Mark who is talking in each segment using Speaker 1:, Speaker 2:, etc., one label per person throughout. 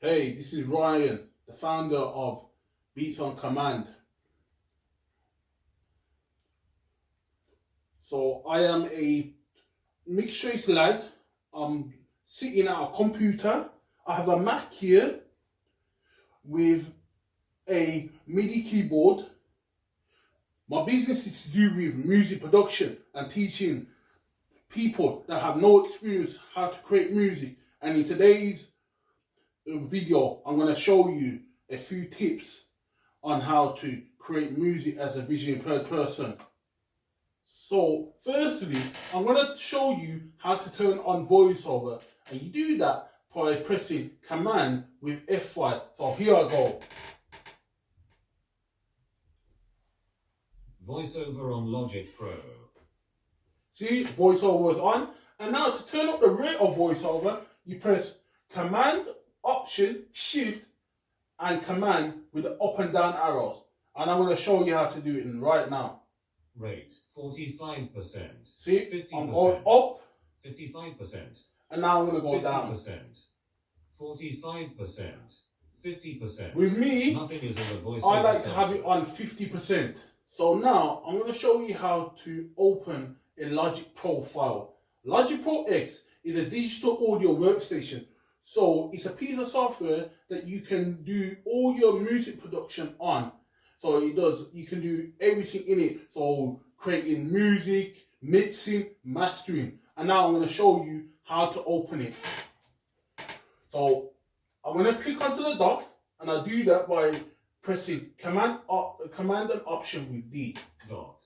Speaker 1: Hey, this is Ryan, the founder of Beats on Command. So I am a mixed race lad. I'm sitting at a computer. I have a Mac here with a MIDI keyboard. My business is to do with music production and teaching people that have no experience how to create music. And in today's video, I'm going to show you a few tips on how to create music as a visually impaired person. So firstly, I'm going to show you how to turn on voiceover, and you do that by pressing command with F5. So here I go.
Speaker 2: Voiceover on Logic Pro.
Speaker 1: See, voiceover is on. And now to turn up the rate of voiceover, you press command, option, shift, and command with the up and down arrows. And I'm going to show you how to do it right now.
Speaker 2: Rate 45%.
Speaker 1: See, I'm going up.
Speaker 2: 55%.
Speaker 1: And now I'm going to go down.
Speaker 2: 45%. 50%.
Speaker 1: With me,
Speaker 2: nothing is in the voiceover.
Speaker 1: I like to have it on 50%. So now I'm going to show you how to open a Logic Pro file. Logic Pro X is a digital audio workstation. So it's a piece of software that you can do all your music production on. So you can do everything in it. So creating music, mixing, mastering. And now I'm going to show you how to open it. So I'm going to click onto the dot, and I do that by pressing command and option with D.
Speaker 2: Dot.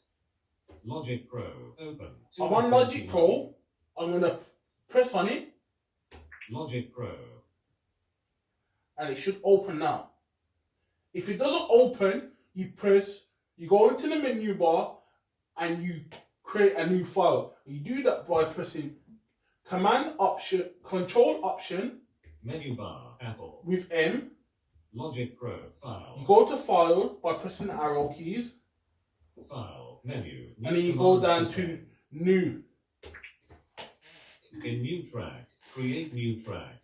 Speaker 2: Logic Pro. Open.
Speaker 1: I'm on Logic Pro. I'm going to press on it.
Speaker 2: Logic Pro.
Speaker 1: And it should open now. If it doesn't open, you go into the menu bar and you create a new file. You do that by pressing control option.
Speaker 2: Menu bar, Apple.
Speaker 1: With M.
Speaker 2: Logic Pro, file.
Speaker 1: You go to file by pressing the arrow keys.
Speaker 2: File, menu.
Speaker 1: And then you go down to new.
Speaker 2: In new track, create new track.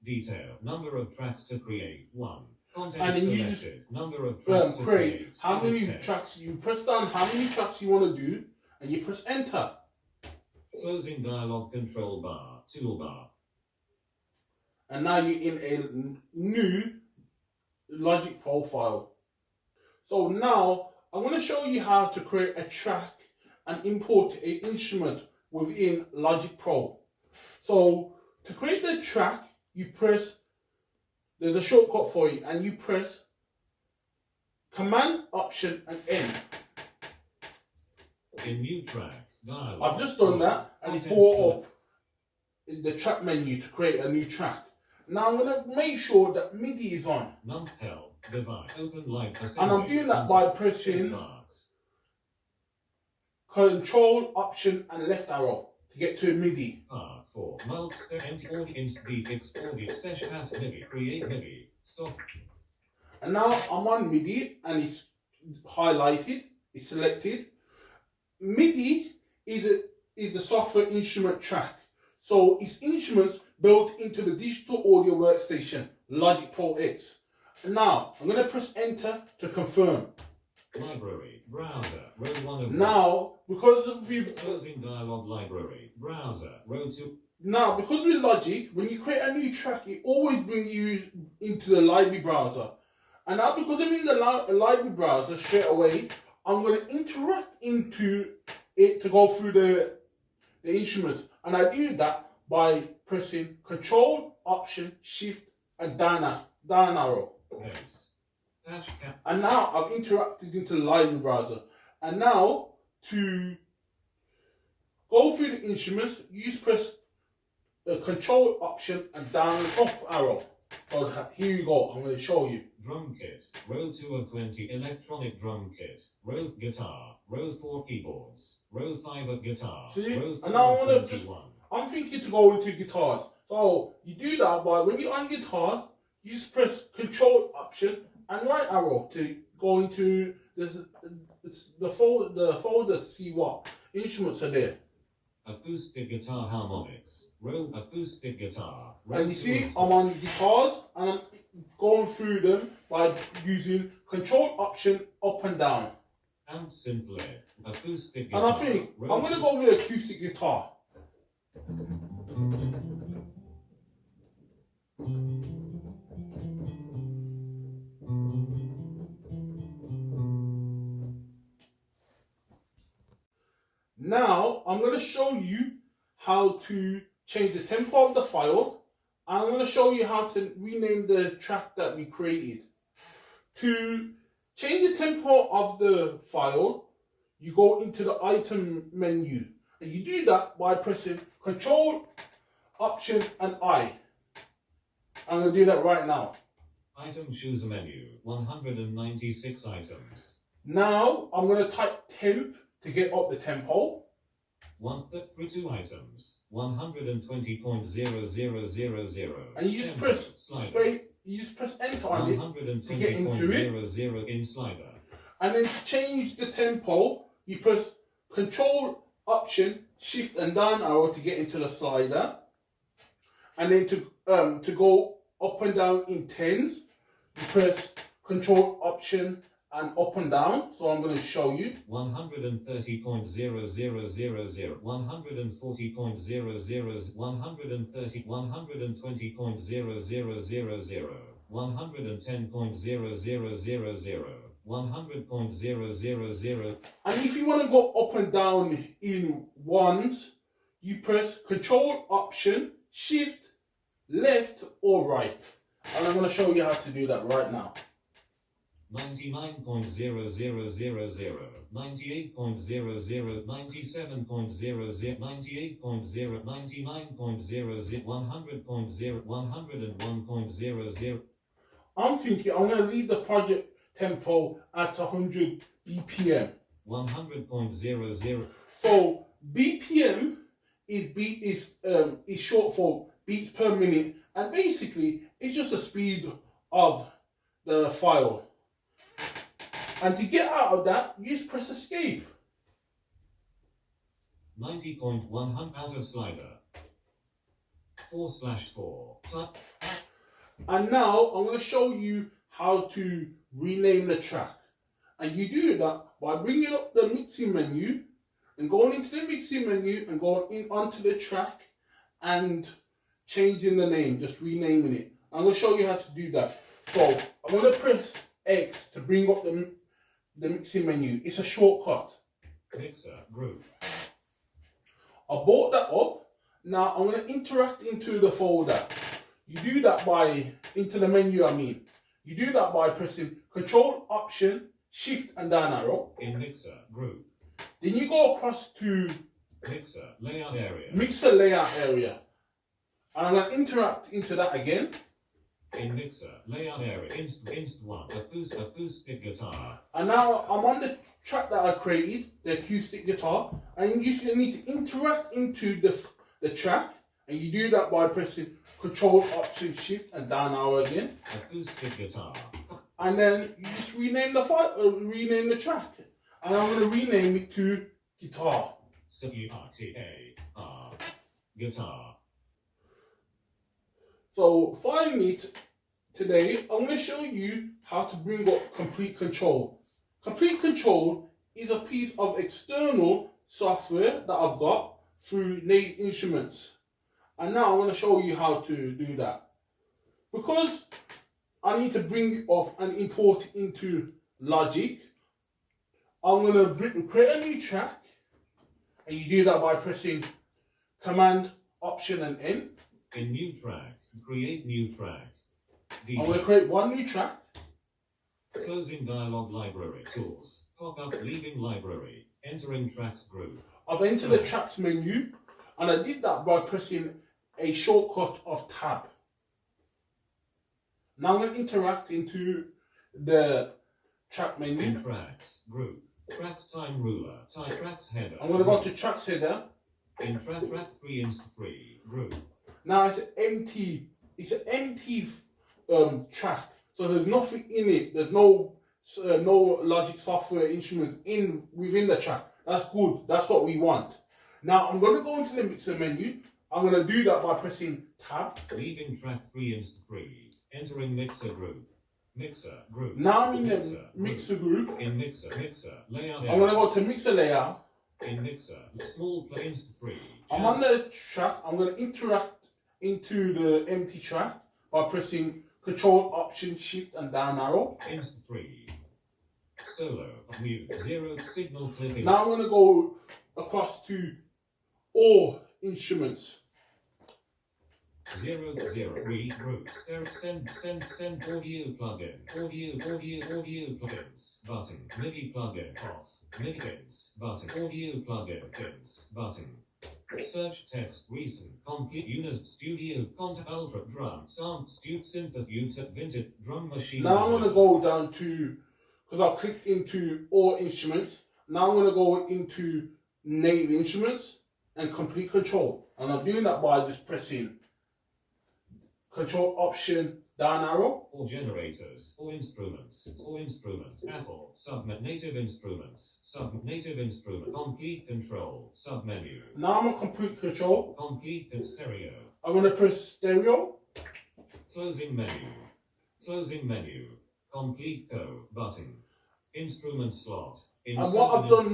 Speaker 2: Detail, number of tracks to create, 1. Content
Speaker 1: and then
Speaker 2: selected.
Speaker 1: You just
Speaker 2: number of tracks to create.
Speaker 1: How many tracks you press down, how many tracks you want to do, and you press enter.
Speaker 2: Closing dialog control bar, toolbar.
Speaker 1: And now you're in a new Logic profile. So now I'm going to show you how to create a track and import an instrument within Logic Pro. So to create the track, there's a shortcut for you, and you press command, option, and N.
Speaker 2: In new track, dialog.
Speaker 1: I've just done that, and it's brought up in the track menu to create a new track. Now I'm going to make sure that MIDI is on.
Speaker 2: Numpel, device, open live assembly.
Speaker 1: And I'm doing that by pressing control, option, and left arrow to get to MIDI.
Speaker 2: For empty audience, deep export session at MIDI, create MIDI, stop.
Speaker 1: And now I'm on MIDI, and it's highlighted, it's selected. MIDI is the software instrument track. So it's instruments built into the digital audio workstation, Logic Pro X. And now I'm going to press enter to confirm.
Speaker 2: Library, browser, row 1 of
Speaker 1: now, because we've
Speaker 2: closing dialog library, browser, row 2.
Speaker 1: Now, because with Logic, when you create a new track, it always brings you into the library browser. And now, because I'm in the library browser straight away, I'm going to interact into it to go through the instruments. And I do that by pressing control, option, shift, and down arrow.
Speaker 2: Yes.
Speaker 1: And now I've interacted into the library browser. And now to go through the instruments, you just press the control option and down and up arrow. So here you go, I'm going to show you.
Speaker 2: Drum kit, row 2 of 20, electronic drum kit, row guitar, row 4 keyboards, row 5 of guitar.
Speaker 1: See?
Speaker 2: Row 4
Speaker 1: and now
Speaker 2: of 21.
Speaker 1: I'm thinking to go into guitars. So you do that by when you're on guitars, you just press control option and right arrow to go into the folder to see what instruments are there.
Speaker 2: Acoustic guitar harmonics. Road acoustic guitar.
Speaker 1: And you see, I'm on guitars and I'm going through them by using Control Option up and down.
Speaker 2: Amp synth led. Acoustic
Speaker 1: And
Speaker 2: guitar.
Speaker 1: I think I'm going to go with acoustic guitar. Now I'm going to show you how to change the tempo of the file, and I'm going to show you how to rename the track that we created. To change the tempo of the file, you go into the item menu, and you do that by pressing Control, Option and I. I'm going to do that right now.
Speaker 2: Item choose a menu. 196 items.
Speaker 1: Now I'm going to type temp to get up the tempo.
Speaker 2: 132 items. 120.0000.
Speaker 1: And you just press space. You just press enter on it to get into it.
Speaker 2: 120.00 in slider.
Speaker 1: And then to change the tempo, you press Control, Option, Shift and down arrow to get into the slider. And then to go up and down in tens, you press Control, Option and up and down. So I'm going to show you.
Speaker 2: 130.0000, 140.00, 130, 120.0000, 110.0000, 100.000.
Speaker 1: And if you want to go up and down in ones, you press Control, Option, Shift, left or right. And I'm going to show you how to do that right now.
Speaker 2: 99.0000, 98.00, 97.00, 98.0, 99.00, 100.0, 101.00.
Speaker 1: I'm thinking I'm going to leave the project tempo at 100 BPM.
Speaker 2: 100.00.
Speaker 1: So BPM is short for beats per minute, and basically it's just the speed of the file. And to get out of that, you just press escape.
Speaker 2: 90.100 out of slider. 4/4.
Speaker 1: And now I'm going to show you how to rename the track. And you do that by bringing up the mixing menu and going into the mixing menu and going in onto the track and changing the name, just renaming it. I'm going to show you how to do that. So I'm going to press X to bring up the mixing menu. It's a shortcut.
Speaker 2: Mixer group.
Speaker 1: I brought that up. Now I'm going to interact into the folder. You do that by, into the menu I mean. You do that by pressing Control, Option, Shift and down arrow.
Speaker 2: In mixer group.
Speaker 1: Then you go across to
Speaker 2: Mixer layout area.
Speaker 1: Mixer layout area. And I'm going to interact into that again.
Speaker 2: In mixer layout area. Inst 1. Acoustic guitar.
Speaker 1: And now I'm on the track that I created, the acoustic guitar. And you need to interact into the track. And you do that by pressing Control, Option, Shift and down arrow again.
Speaker 2: Acoustic guitar.
Speaker 1: And then you just rename the file, rename the track. And I'm going to rename it to guitar.
Speaker 2: C-U-R-T-A-R. Guitar.
Speaker 1: So finally, today, I'm going to show you how to bring up Complete Control. Complete Control is a piece of external software that I've got through Native Instruments. And now I'm going to show you how to do that. Because I need to bring it up and import it into Logic, I'm going to create a new track. And you do that by pressing Command, Option and N.
Speaker 2: In new track. Create new track.
Speaker 1: I'm going to create one new track.
Speaker 2: Closing dialog library. Tools. Pop up leaving library. Entering tracks group.
Speaker 1: I've entered the tracks menu. And I did that by pressing a shortcut of Tab. Now I'm going to interact into the track menu.
Speaker 2: In tracks group. Tracks time ruler. Tracks header.
Speaker 1: I'm going to go to tracks header.
Speaker 2: In track 3 inst 3 group.
Speaker 1: Now it's an empty track. So there's nothing in it. There's no Logic software instruments within the track. That's good. That's what we want. Now I'm going to go into the mixer menu. I'm going to do that by pressing tab.
Speaker 2: Leaving track 3 inst 3. Entering mixer group. Mixer group.
Speaker 1: Now I'm in the mixer group.
Speaker 2: In mixer layout.
Speaker 1: I'm going to go to mixer layout.
Speaker 2: In mixer small play inst 3.
Speaker 1: I'm on the track. I'm going to interact into the empty track by pressing Control, Option, Shift, and down arrow.
Speaker 2: Inst 3. Solo mute 0 signal clipping.
Speaker 1: Now I'm going to go across to all instruments.
Speaker 2: 0 regroup. Send audio plugin. Audio plugins button. MIDI plugin off. MIDI pins button. Audio plugins button. Search text recent complete Unis Studio Cont Ultra Drum Sound Synth User Vintage Drum Machine.
Speaker 1: Now I'm going to go down to, because I've clicked into all instruments. Now I'm going to go into native instruments and complete control. And I'm doing that by just pressing Control, Option, down arrow.
Speaker 2: All generators, all instruments, Apple, native instruments, native instrument, complete control, submenu.
Speaker 1: Now I'm on complete control.
Speaker 2: Complete stereo.
Speaker 1: I'm going to press stereo.
Speaker 2: Closing menu, complete go button, instrument slot.
Speaker 1: And what I've done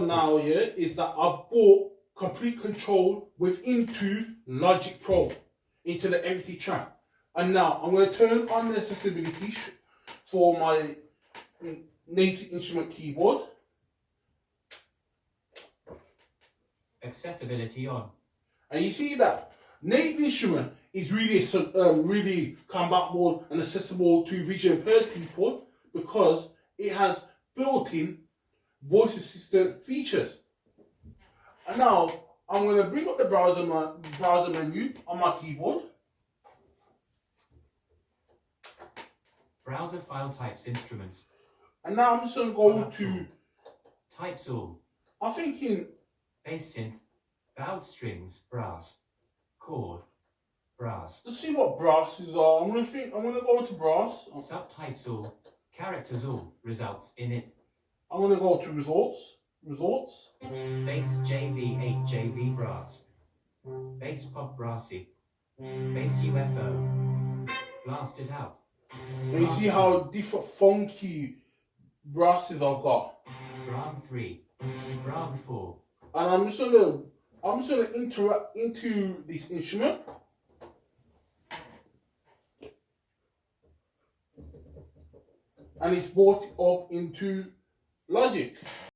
Speaker 1: now, is that I've bought complete control into Logic Pro, into the empty track. And now I'm going to turn on the accessibility for my native instrument keyboard.
Speaker 3: Accessibility on.
Speaker 1: And you see that native instrument is really compatible and accessible to visually impaired people because it has built-in voice assistant features. And now I'm going to bring up the browser menu on my keyboard.
Speaker 3: Browser file types instruments.
Speaker 1: And now I'm just going to go to,
Speaker 3: Types all.
Speaker 1: I'm thinking,
Speaker 3: Bass synth. Bowed strings. Brass. Chord. Brass.
Speaker 1: to see what brasses are. I'm going to go into brass.
Speaker 3: Subtypes all. Characters all. Results in it.
Speaker 1: I'm going to go to results.
Speaker 3: Bass JV8 JV brass. Bass pop brassy. Bass UFO. Blast it out.
Speaker 1: And you see how different funky brasses I've got.
Speaker 3: Bram 3. Bram 4.
Speaker 1: And I'm just gonna interact into this instrument. And it's brought up into Logic.